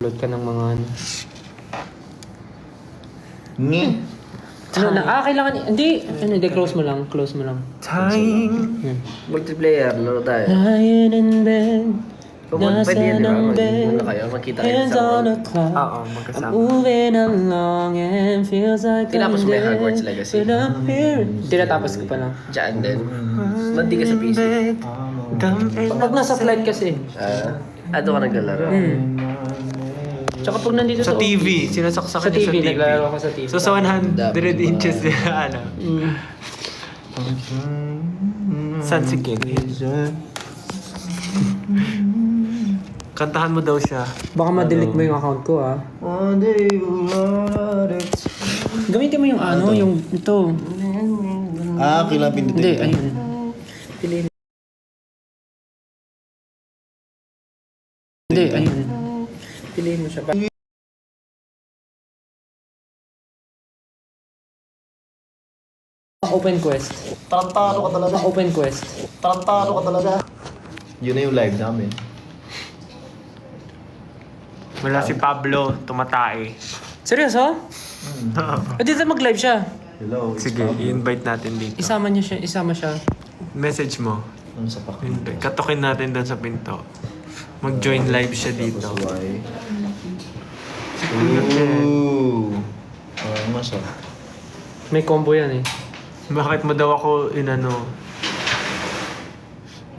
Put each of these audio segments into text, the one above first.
Load ka ng mga ano. Ngi. Kailangan, hindi, close mo lang. Time. Multiplayer, laro tayo. Lying in bed, Pwede yan, di ba? Muna kayo, makita kayo hands sa on wall. the clock. Oo, I'm magkasama. moving along and feels like Tinapos mo yung dead, Hogwarts Legacy? but I'm here. Tinatapos ko pa lang. Diyan din. Ba't di ka sa PC? Pag nasa flight kasi. Doon ka naglalaro. Tsaka pag nandito Sa sa TV, sinasaksak Sa niya TV, naglalaro ko sa TV. So sa 100 inches niya, ano? San si King? Kantahan mo daw siya. Baka ma-delete mo yung account ko, ah. Gamitin mo yung ano, yung ito. Kailangan pindutin. Hindi, ayun. Piliin. Hindi, ayun. Piliin mo siya. Open quest. Tarantado ka talaga. Open quest. Tarantado ka talaga. Yun na yung live namin. Wala si Pablo, tumatae. Seryoso? Dito mag-live siya. Hello. Sige, i-invite natin dito. Isama siya. Message mo. Ano sa pakita? Katukin natin doon sa pinto. Mag-join live siya dito. Why? Kuya Ken. Ooh. Mas May combo yan eh. Bakit mo daw ako inano?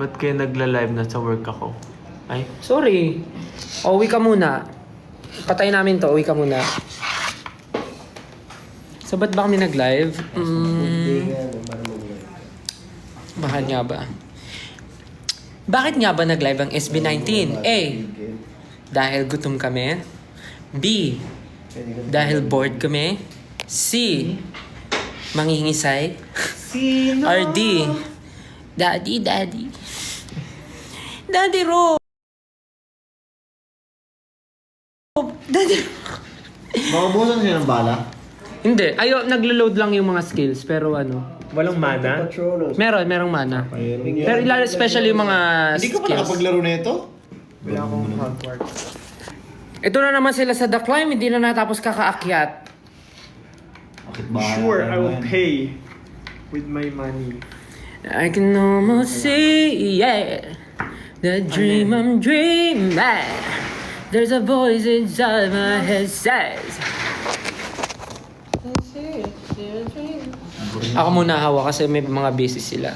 Ba't kayo nagla-live na sa work ako? Ay, Sorry. Uwi ka muna. Patay namin to. Uwi ka muna. So, ba't ba kami nag-live? Bakit nga ba? Bakit nga ba nag-live ang SB19? A. Dahil gutom kami. B. Dahil bored kami. C. Manghihingisay. Or D. Daddy. Daddy Ro. Daddy. Makabusan siya ng bala. Hindi. Naglo-load lang yung mga skills. Pero ano. walang mana? Merong mana. Pero especially yung mga Hindi ka pa skills. nakapaglaro na ito? Wala akong hardwork. Ito na naman sila sa The Climb. Hindi na natapos kakaakyat. Bakit ba? Sure, I will pay with my money. I can almost see, yeah, the dream I'm dreaming. There's a voice inside my head says, ako muna hawa kasi may mga busy sila.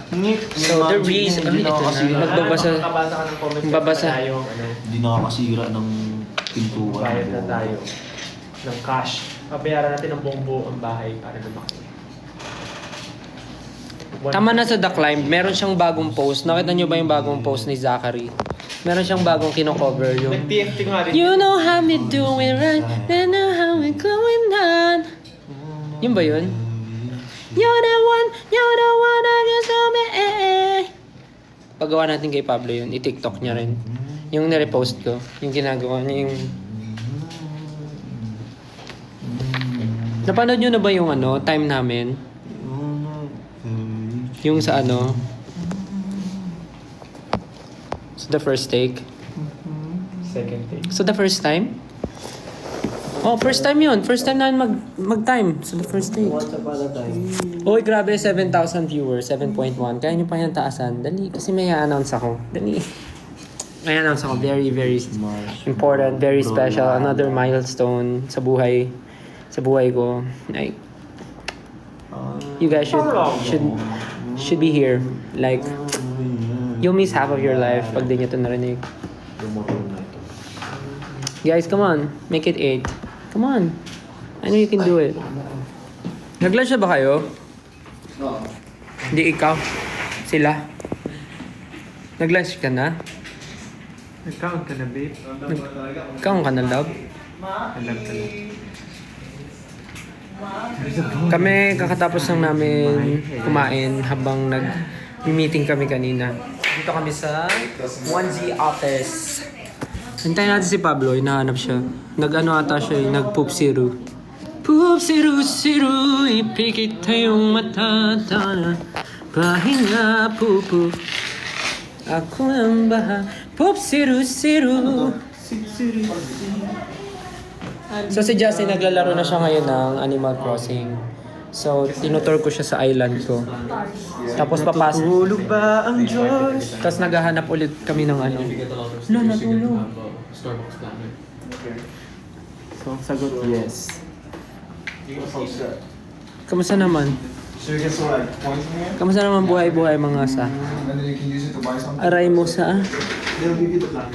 So the reason, Hindi ito na, nagbabasa, Nakabasa ka ng comments. Magbabasa. Tayo, Hindi nakakasira ng pintuan. bayad na tayo ng cash. Pabayaran natin ang buong buo ang bahay para lumaki. Tama na sa The Climb, meron siyang bagong post. Nakita niyo ba yung bagong post ni Zachary? Meron siyang bagong kino-cover yung Nag-TFT nga rin. You know how we doing right, I know how we going on. Yun ba yun? You're the one I guess to me. Paggawa natin kay Pablo yun, i-TikTok niya rin. Yung nirepost ko, yung ginagawa niya yung... Napanood niyo na ba yung ano, time namin? Yung sa ano? Sa the first take? Second take. So the first time? Oh, first time yun. First time namin mag-time. So the first take. Once upon a time. Uy, grabe, 7,000 viewers, 7.1. Kaya nyo pa yung taasan. Dali, kasi may announce ako. Dali. May announce ako. Very, very important, very special. Another milestone sa buhay ko. Like, you guys should be here. Like, you'll miss half of your life pag di nyo ito narinig. Guys, come on. Make it 8. Come on. I know you can do it. Nag-lunch na ba kayo? Hindi ikaw. Sila. Nag-lunch ka na? Nag-count ka na, babe? Ikaw ka na, love? Alam ka na. Kami, kakatapos lang namin kumain habang nag-meeting kami kanina. Dito kami sa 1Z office. Hintayin natin si Pablo, hinahanap siya. Nag-ano ata siya, nag-poop siru. Poop siru, ipikit tayong mata. Pahinga, pupu. Ako ang baha. Poop siru. So si Justin naglalaro na siya ngayon ng Animal Crossing. So tinutur ko siya sa island ko. Tapos papasok. Tulog ba ang Diyos? Tapos naghahanap ulit kami ng ano. No, natulog. So, sagot yes. Kamusta naman? So you get some like points in here? Kamusta naman buhay-buhay mga sa? And then you can use it to buy something? Aray mo sa... They'll give you the planet.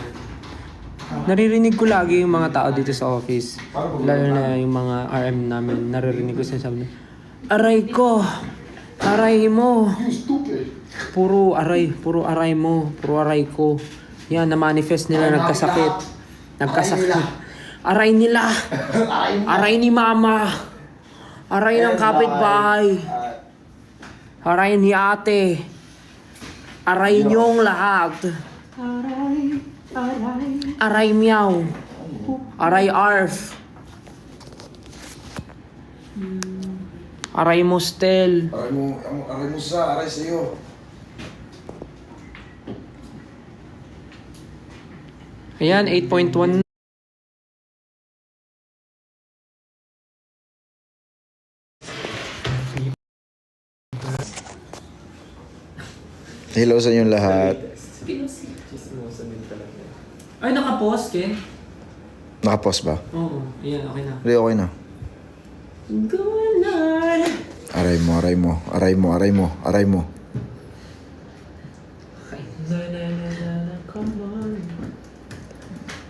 Naririnig ko lagi yung mga tao dito sa office. Lalo na yung mga RM namin. Naririnig ko sinasabi na, aray ko! Aray mo! Puro aray mo. Puro aray ko. Yan, na-manifest nila nagkasakit. Aray nila! Aray ni mama! Aray ng kapitbahay! Aray ni ate! Aray niyong lahat! Aray meow! Aray arf! Aray mostel! Aray mo sa, aray sa'yo. Ayan, 8.1. Hello sa inyong lahat. Ay, naka-pause, Ken? Nakapost ba? Oo, ayan, okay na. Hindi, okay na. Good night! Aray mo, aray mo, aray mo, aray mo, aray mo. Come on.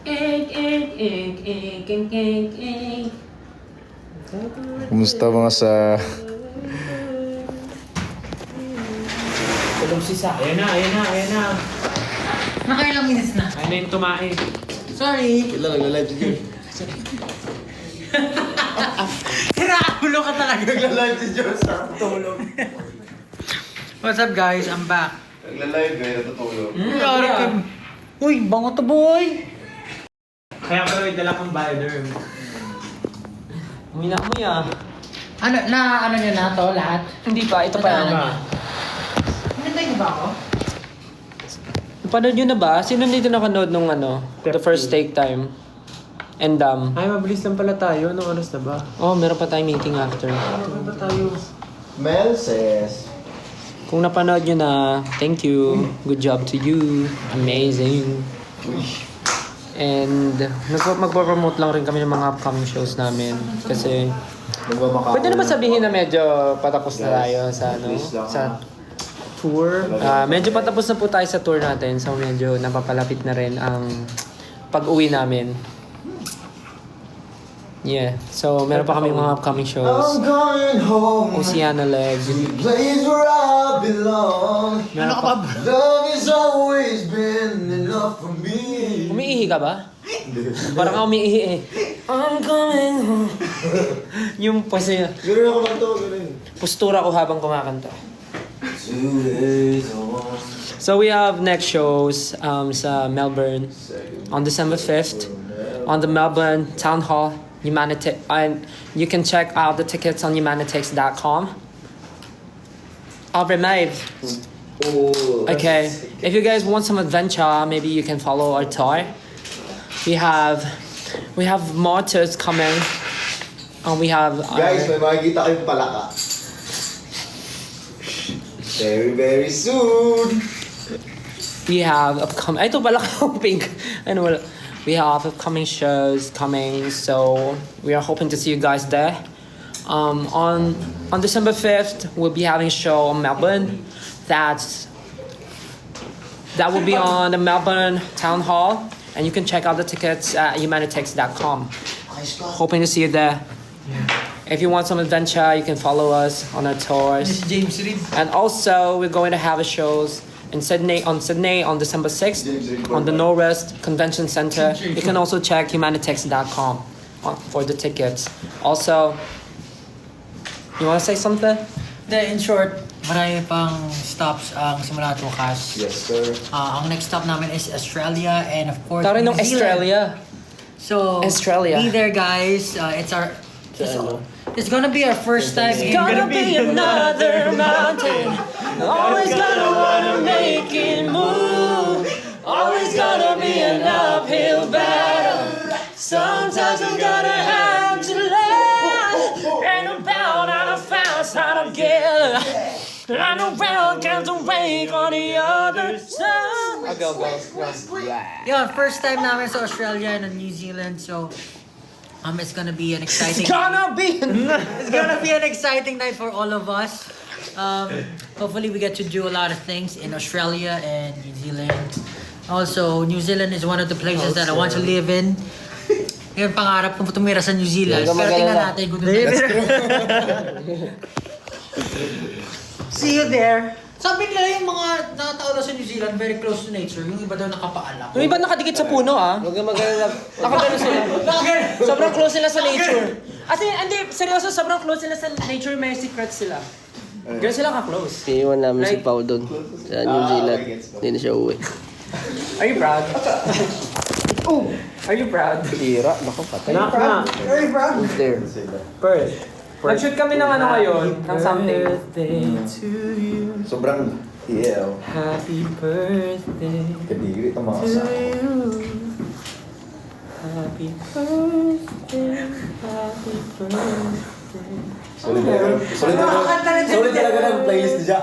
Egg. Kumusta mga sa... Tulog si Sa. Ayan na. Nakailang minutes na. Ayun na yung tumae. Sorry. Kailan nagla-live si Jun? Hiraulo ka talaga. Nagla-live si Jun sa tulog. What's up guys? I'm back. Nagla-live eh, natutulog. Uy, bango to boy! Kaya pala may dala kang Bioderm. Uminamoy ah. Ano nyo na to lahat? Hindi pa, ito pa lang. Hinintay niyo ba ako? Napanood nyo na ba? Sino dito nakanood nung ano? The first take time? And Ay, mabilis lang pala tayo. Anong oras na ba? oh, meron pa tayong meeting after. Ano ba tayo? Mel says, Kung napanood nyo na, thank you. Good job to you. Amazing. And magpo-promote lang rin kami ng mga upcoming shows namin. Kasi nagmamakao. pwede naman sabihin na medyo patapos na tayo sa ano, Please lang. sa Tour? medyo patapos na po tayo sa tour natin. So medyo napapalapit na rin ang pag-uwi namin. Yeah. So meron pa kami mga upcoming shows. I'm going home. Oceana Leg. Place where I belong. Meron pa. Love has always been enough for me. Umiihi ka ba? Parang ako umiihi eh. I'm coming home. Yung kasi Gano'n ako lang to, gano'n. postura ko habang kumakanta. 2 days on. So we have next shows sa Melbourne on December 5th on the Melbourne Town Hall. And you can check out the tickets on humanitix.com. Alright. Okay. If you guys want some adventure, maybe you can follow our tour. We have more tours coming. We have Guys, may makikita kayong palaka. Very, very soon. we have upcoming. Ito pala pink. Ano wala. We have upcoming shows coming, so we are hoping to see you guys there. On December 5th, we'll be having a show in Melbourne. That will be on the Melbourne Town Hall, and you can check out the tickets at humanitix.com. Hoping to see you there. If you want some adventure, you can follow us on our tours. This is James Reed. And also, we're going to have a shows in Sydney on December 6th on the Norwest Convention Center. You can also check humanitix.com for the tickets. Also, you want to say something? In short, marami pang stops ang simula at wakas. Yes, sir. Ang next stop namin is Australia and of course Tara New nung Zealand. Australia. So, Australia. be there guys. It's gonna be our first time in... Gonna be another mountain. Always gonna wanna make it move. Always gonna be an uphill battle. Sometimes we gotta have together. I know well can't wake on the other side. Go. Yeah, first time namin sa Australia and New Zealand, so it's gonna be an exciting. It's gonna be an exciting night for all of us. Hopefully we get to do a lot of things in Australia and New Zealand. Also, New Zealand is one of the places that I want to live in. Yung pangarap kong tumira sa New Zealand. Pero tingnan natin kung See you there. Sabi nila yung mga nakatao na sa New Zealand, very close to nature. Yung iba daw nakapaalak. Yung iba nakadikit sa puno Huwag kang mag-alala. Nakagano sila. Sobrang close sila sa nature. As in, hindi, seryoso, sobrang close sila sa nature, may secrets sila. Ganun sila ka-close. Iiwan namin si Pao doon sa New Zealand. Hindi na siya uwi. Are you proud? Are you proud? Tira, baka patay. Knock na. Who's there? Perth. Nag-shoot kami ng ano ngayon, ng something. Sobrang EL. Happy birthday Kadiri itong mga kasama. Happy birthday, happy birthday. Solid talaga ng playlist niya.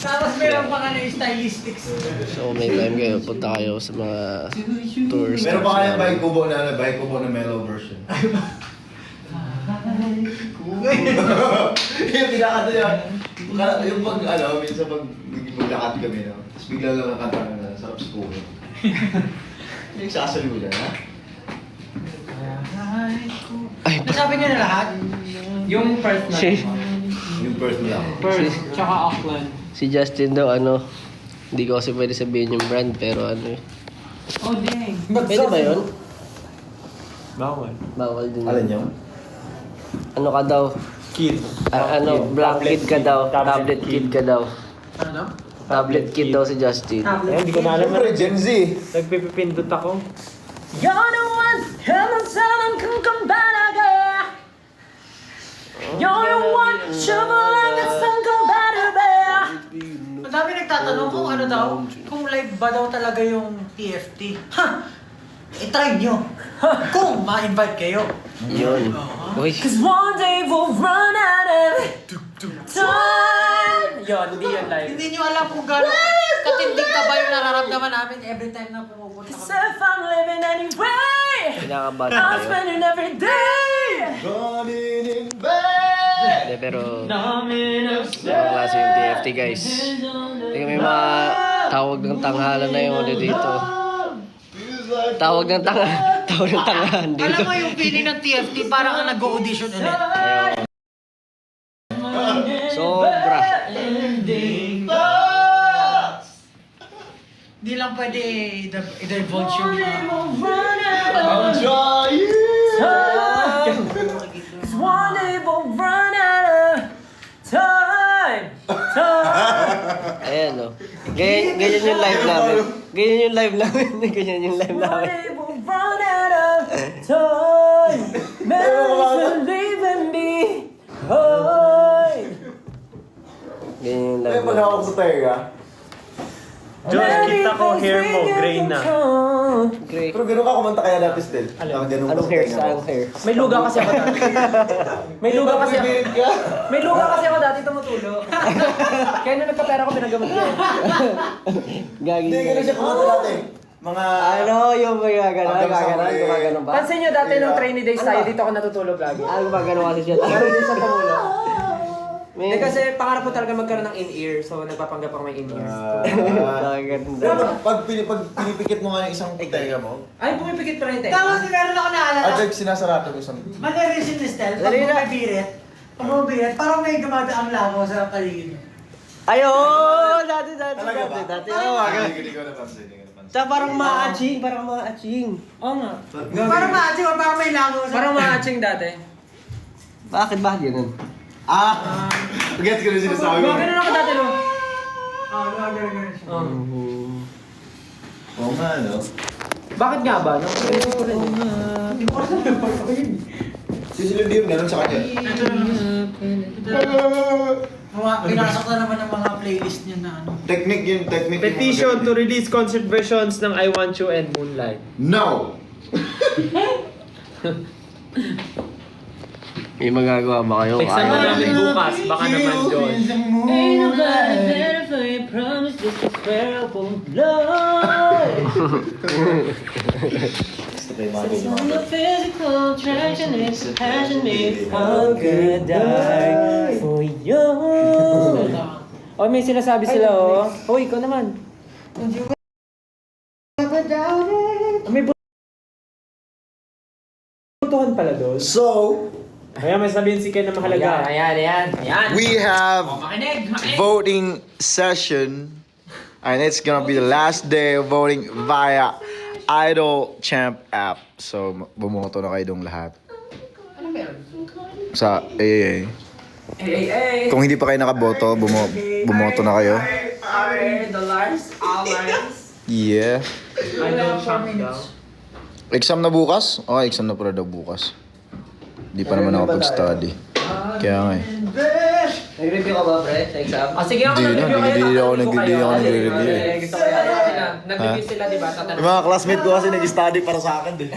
Tapos meron pa nga na yung stylistics. So may time kayo, punta kayo sa mga tours. Meron pa kaya bike kubo na mellow version. Yung pinakanta niya. Yung pag, minsan pag maglakad kami, no? Tapos bigla lang ang kanta na sarap sa puno. Yung sasaludan, ha? Nasabi niyo na lahat? Yung first na. Yung first mo lang. First, tsaka Auckland. Si Justin daw, hindi ko kasi pwede sabihin yung brand, pero Oh, dang. Pwede ba yun? Bawal. Bawal din. Alam niyo? Ano ka daw? Kid. Blanket ka daw. Tablet kid ka daw. Ano? Tablet kid daw si Justin. Hindi ko na alam. Siyempre, Gen Z. Nagpipindot ako. You're the one, kamasalan kang kambalaga. You're the one, shubalang at sang kambalaga. Ang dami nagtatanong kung ano daw, kung live ba daw talaga yung TFT. Ha! I-try nyo. Kung ma-invite kayo. Yun. Uy. Cause one day we'll run out of time. Yun, hindi yun live. Hindi nyo alam kung gano'n katindig ka ba yung nararamdaman namin every time na pumupunta Cause kami. if I'm living anyway, Kinakabahan I'm kayo. spending every day. Running in bed. Hindi, pero ibang klase yung TFT guys. Tingnan may mga tawag ng tanghalan na yung dito. Tawag ng tanghalan dito. Alam mo yung feeling ng TFT, parang ka nag-audition ulit. Ayun. Sobra. Hindi lang pwede i-divulge yung I'm trying. Cause one day we'll run out of time. Ayan o. Ganyan yung live namin. Ganyan yung live namin. Ganyan yung live One namin. day we'll run out of time. Memories will leave me behind. Ganyan yung Ay, live pag namin. hawak sa tayo, John, kita ko hair mo, gray na. Great. Pero ganun ka kumanta kaya dati still. Ganun Anong ka hair? sa Anong hair? May luga kasi ako dati. May luga kasi ako. Bibigit ka. May luga kasi ako dati tumutulo. Kaya nung nagkapera ko pinagamot ko. Gagi. Hindi, ganun siya kumanta dati. Mga... Ano yung gumagano? Gumagano ba? Pansin nyo dati nung trainee days tayo, dito ako natutulog lagi. Gumagano kasi siya. Pero hindi siya tumulo. May Kasi pangarap ko talaga magkaroon ng in-ear, so nagpapanggap ako may in-ears. gaganda. Pag pinipikit mo nga yung isang tenga mo, Ay, pumipikit pa rin tayo. Tapos meron ako naalala. at sinasarado mo isang... Manerisin ni Stel, pag bumibirit, parang may gumagaang langaw sa paligid. Ayo, dati. Talaga ba? Dati. Hindi ko napansin. Tsaka parang maaching. Oo nga. Parang maaching o parang may langaw sa... Parang ma-atching dati. Bakit ganun? Gets ko na sinasabi mo. Ganun ako dati no? Gano'n siya. Oo nga, no? Bakit nga ba? No? Sisilid yun, ganun sa kanya. Pinasok na naman ng mga playlist niya na ano. Technique yun, technique yung Petition mga to ganun. release concert versions ng I Want You and Moonlight. No! May magagawa ba kayo? Exam Ayaw na namin. namin bukas. Baka naman doon. Ain't nobody better for your promise, this is where I won't lie. Gusto ko yung mga ganyan. Your physical attraction is a passion makes how could die for you. Oh, may sinasabi sila, oh. Oh, ikaw naman. May butuhan pala doon. So, Kaya may sabihin si Ken na mahalaga. Ayan. we have Makinig! voting session. And it's gonna be the last day of voting via Idol Champ app. So, bumoto na kayo dong lahat. Sa AAA. Kung hindi pa kayo nakaboto, bumoto na kayo. Yeah. Idol champ daw. Exam na bukas? Okay, exam na pala daw bukas. Di pa naman ako pag-study. Kaya nga eh. Nag-review ka ba, pre, sa exam? Sige ako, Hindi na, nag-review kayo. hindi ako nag-review eh. Gusto ko yan. Nag-review sila, di ba? Yung mga classmate ko kasi nag-study para sa akin din.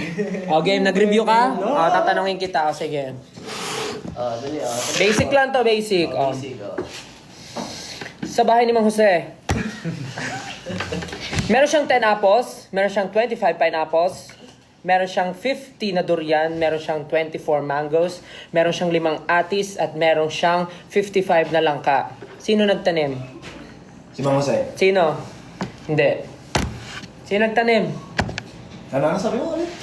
O, game, nag-review ka? O, tatanungin kita. O, sige. Dali Basic lang to, basic. O. Sa bahay ni Mang Jose. Meron siyang 10 apples, meron siyang 25 pineapples, meron siyang 50 na durian, meron siyang 24 mangoes, meron siyang 5 atis, at meron siyang 55 na langka. Sino nagtanim? Si Mang Jose. Sino? Hindi. Sino nagtanim? Ano sabi mo ulit?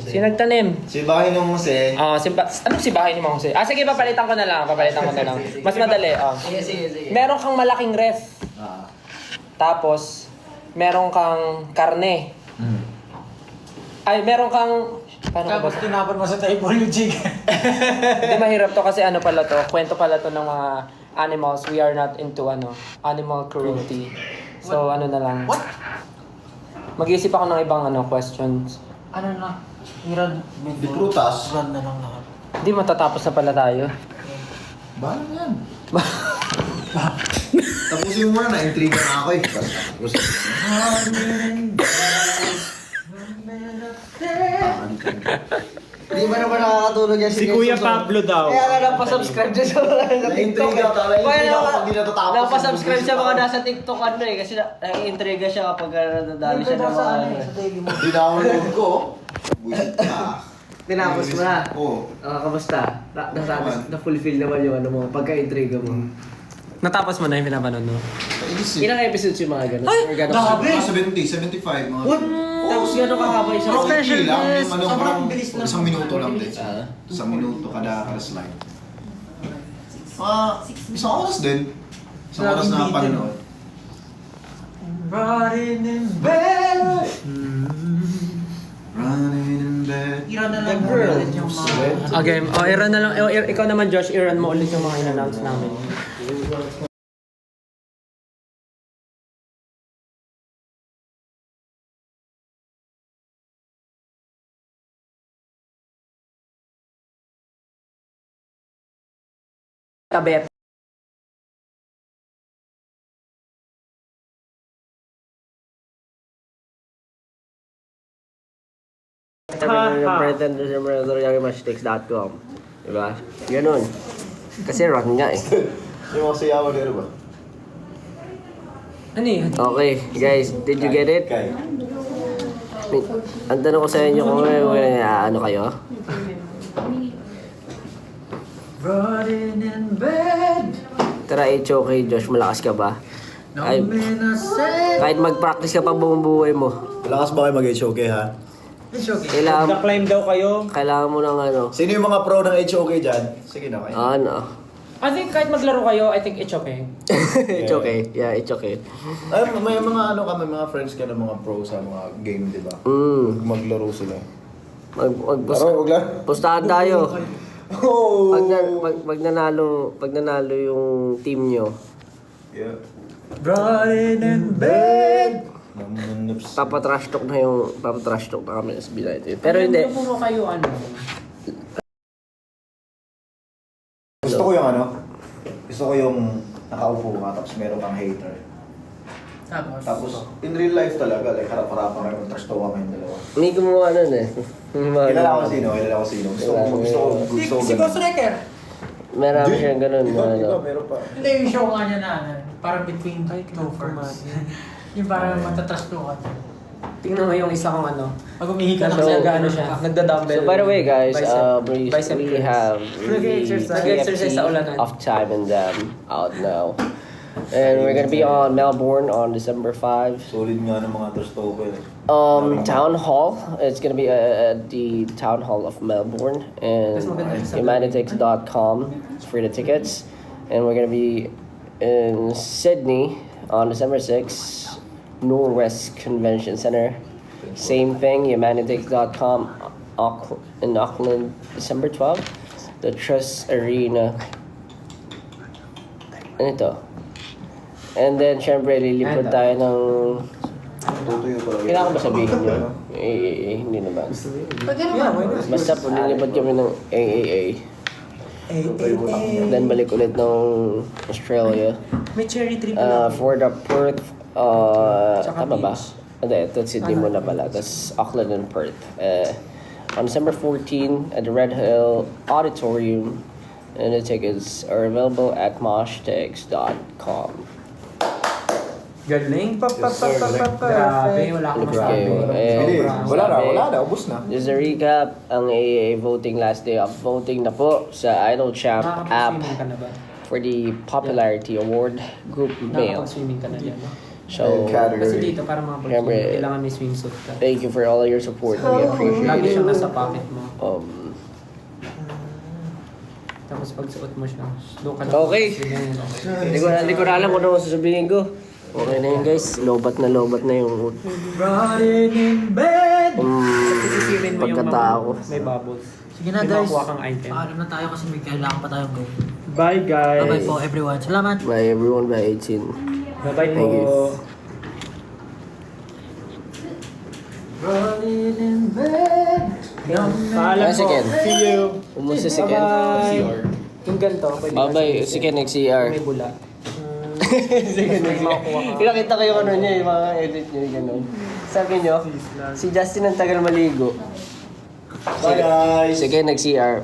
Sino nagtanim? Si bahay ng Jose. Ano si bahay ni Mang Jose? Sige, papalitan ko na lang. Mas madali. Sige. Meron kang malaking ref. Tapos, meron kang karne. Ay, meron kang... Paano Tapos ba? tinapon mo sa table yung chicken. Hindi mahirap to kasi ano pala to. Kwento pala to ng mga animals. We are not into animal cruelty. So, ano na lang. What? Mag-iisip ako ng ibang questions. Ano na? Iran. Di prutas. Iran na lang lahat. Hindi matatapos na pala tayo. Bahala na yan. Tapusin mo muna, na-intriga na ako eh. Tapos, Di ba naman nakakatulog yan Si Kuya Pablo daw. Kaya nga napasubscribe dyan sa mga nasa TikTok. na-intriga ako. Kaya Na-intriga ako pag di natatapos. napasubscribe sa mga nasa TikTok ano eh. Kasi naiintriga siya kapag nadadali siya ng mga ano eh. Dinawnload ko. Buisit ka. Tinapos mo na. Oo. Kamusta? Na-fulfill naman yung ano mo, pagka-intriga mo. Natapos mo na yung pinapanood mo? Ilang episodes yung mga ganun? Or ganun? Mga 70, 75 mga. What? Tapos gano'n kahaba isang Okay lang. Yung ano, Sobrang parang bilis lang. isang minuto lang din. Isang minuto kada slide. Isang oras din. Isang oras na panonood. Running in bed. Running in bed. Iran na lang ulit yung mga... Okay, i-run na lang. Ikaw naman, Josh, i-run mo ulit yung mga in-announce namin. Kabet. pretenders.com Diba? Ganun. Kasi run nga eh. Yung mga sayawan nila ba? Ano yun? Okay, guys, did you get it? Kaya. Ang tanong ko sa inyo kung ano kayo? Running in bed. Tara, it's okay, Josh. Malakas ka ba? Ay, kahit mag-practice ka pa buong buhay mo. Malakas ba kayo mag-HOK ha? It's okay. Nag-climb daw kayo. Kailangan mo ng ano. Sino yung mga pro ng HOK dyan? Sige na kayo. Ano? I think kahit maglaro kayo, I think it's okay. It's okay. Yeah, it's okay. Ay, may mga ano kami, mga friends ka na mga pro sa mga game, di ba? Maglaro sila. Huwag lang. Pustahan tayo. Oh! Pag nanalo yung team nyo, Yeah. Running in bed. papatrash talk na kami sa United. Pero hindi. Puro kayo Gusto ko yung ano? Gusto ko yung nakaupo ka tapos meron kang hater. Tapos? Tapos in real life talaga, like harap-harapan kayo, trash tawa kayong dalawa. May gumawa nun eh. Kilala ko sino. Gusto ko Si Ghost Wrecker. Marami siyang ganun. Meron pa. Hindi yung show nga niya na ano, parang between two firms. Yung parang matatrust ko ka. Tingnan mo yung isa kong ano. Pag umihi ka lang So, sa ano siya, nagda-dumbbell. So by the way guys, Bicep we curls. have Nag-exercise sa ulanan. of Time and Them out now. And we're gonna be on Melbourne on December 5. Solid nga ng mga trash talker. Town Hall. It's gonna be at the Town Hall of Melbourne and humanitix.com for the tickets. And we're gonna be in Sydney on December 6th, Norwest Convention Center. Same thing, humanitix.com in Auckland, December 12th. The Trust Arena. Ano ito? And then, syempre, lilipad tayo ng... Tutuyo pa. Kailangan ba sabihin nyo? Hindi naman. Pwede naman. Basta po, lilipad kami ng AAA. Then, balik ulit ng Australia. May cherry tree pala. For the Perth, Tsaka tama ba? beach. Hindi, ito Sydney muna pala. Tapos Auckland and Perth. On December 14 at the Red Hill Auditorium. And the tickets are available at moshtix.com. Galing. Perfect. Grabe, wala akong Look masabi. kayo. Wala na. Ubus na. Just a recap, ang AAA voting last day of voting na po sa Idol Champ app Nakakapag-swimming ka na ba? for the Popularity Award Group Male. Nakakapag-swimming ka na dyan. So, Kasi dito, para mga Siyempre. kailangan may swimsuit ka. thank you for all your support. We appreciate Lagi it. siyang nasa pocket mo. Tapos pag suot mo siya, doon ka na. Okay. Hindi ko na alam kung ano sasabihin ko. Okay na yun guys, lobat na yung Riding in bed. Sisirin mo yung pagkatao. may bubbles. Sige na May guys. makuha kang item. Paalam na tayo kasi may kailangan pa tayong gawin. Bye guys. Bye-bye po everyone. Salamat. By everyone by 18. Bye-bye Thank you. po. Riding in bed. Paalam Ah, si Ken. See you. Umusta si Ken. Bye! Yung ganito, pwede ka Bye-bye, si Ken nag-CR. May bula. Sige, pinakita ko yung ano niya, yung mga edit niya, yung gano'n. Sabi niyo, si Justin ang tagal maligo. Bye guys. Sige, nag-CR.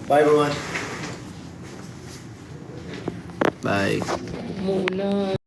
Bye everyone. Bye. Mula.